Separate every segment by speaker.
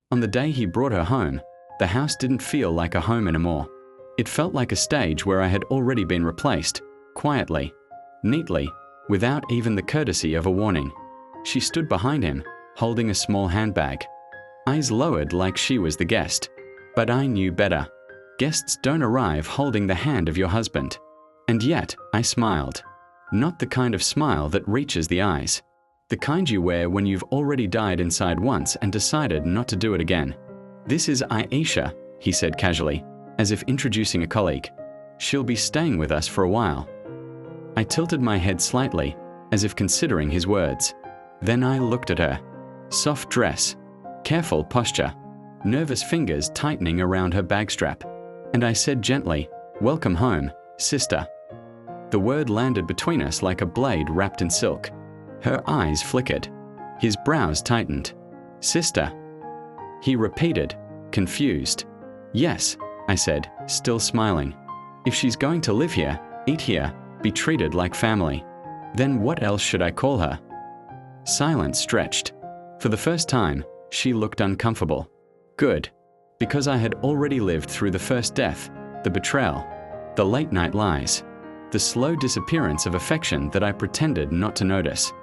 Speaker 1: On the day he brought her home, the house didn't feel like a home anymore. It felt like a stage where I had already been replaced, quietly, neatly, without even the courtesy of a warning. She stood behind him, holding a small handbag, eyes lowered like she was the guest. But I knew better. Guests don't arrive holding the hand of your husband. And yet, I smiled. Not the kind of smile that reaches the eyes. The kind you wear when you've already died inside once and decided not to do it again. "This is Aisha," he said casually, as if introducing a colleague. "She'll be staying with us for a while." I tilted my head slightly, as if considering his words. Then I looked at her. Soft dress, careful posture, nervous fingers tightening around her bag strap. And I said gently, "Welcome home, sister." The word landed between us like a blade wrapped in silk. Her eyes flickered. His brows tightened. "Sister?" He repeated, confused. "Yes," I said, still smiling. "If she's going to live here, eat here, be treated like family, then what else should I call her?" Silence stretched. For the first time, she looked uncomfortable. Good, because I had already lived through the first death, the betrayal, the late-night lies, the slow disappearance of affection that I pretended not to notice.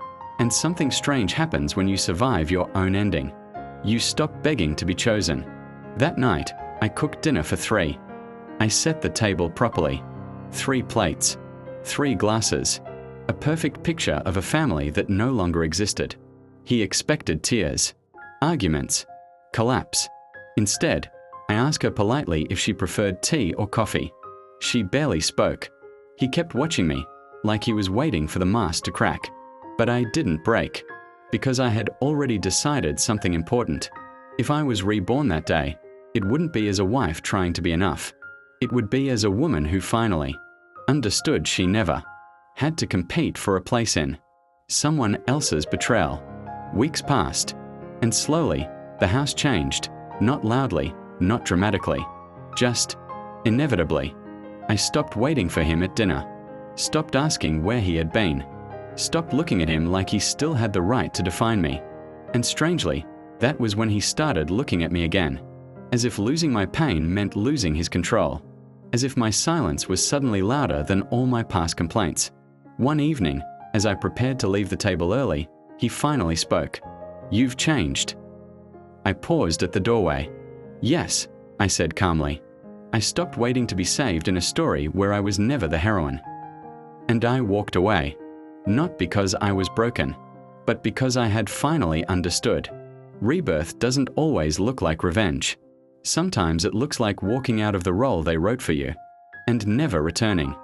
Speaker 1: And something strange happens when you survive your own ending. You stop begging to be chosen. That night, I cooked dinner for 3. I set the table properly. 3 plates, 3 glasses, a perfect picture of a family that no longer existed. He expected tears, arguments, collapse. Instead, I asked her politely if she preferred tea or coffee. She barely spoke. He kept watching me, like he was waiting for the mask to crack. But I didn't break, because I had already decided something important. If I was reborn that day, it wouldn't be as a wife trying to be enough. It would be as a woman who finally understood she never had to compete for a place in someone else's betrayal. Weeks passed, and slowly, the house changed, not loudly, not dramatically, just inevitably. I stopped waiting for him at dinner, stopped asking where he had been, stopped looking at him like he still had the right to define me. And strangely, that was when he started looking at me again, as if losing my pain meant losing his control, as if my silence was suddenly louder than all my past complaints. One evening, as I prepared to leave the table early, he finally spoke. "You've changed." I paused at the doorway. "Yes," I said calmly. I stopped waiting to be saved in a story where I was never the heroine. And I walked away. Not because I was broken, but because I had finally understood. Rebirth doesn't always look like revenge. Sometimes it looks like walking out of the role they wrote for you, and never returning.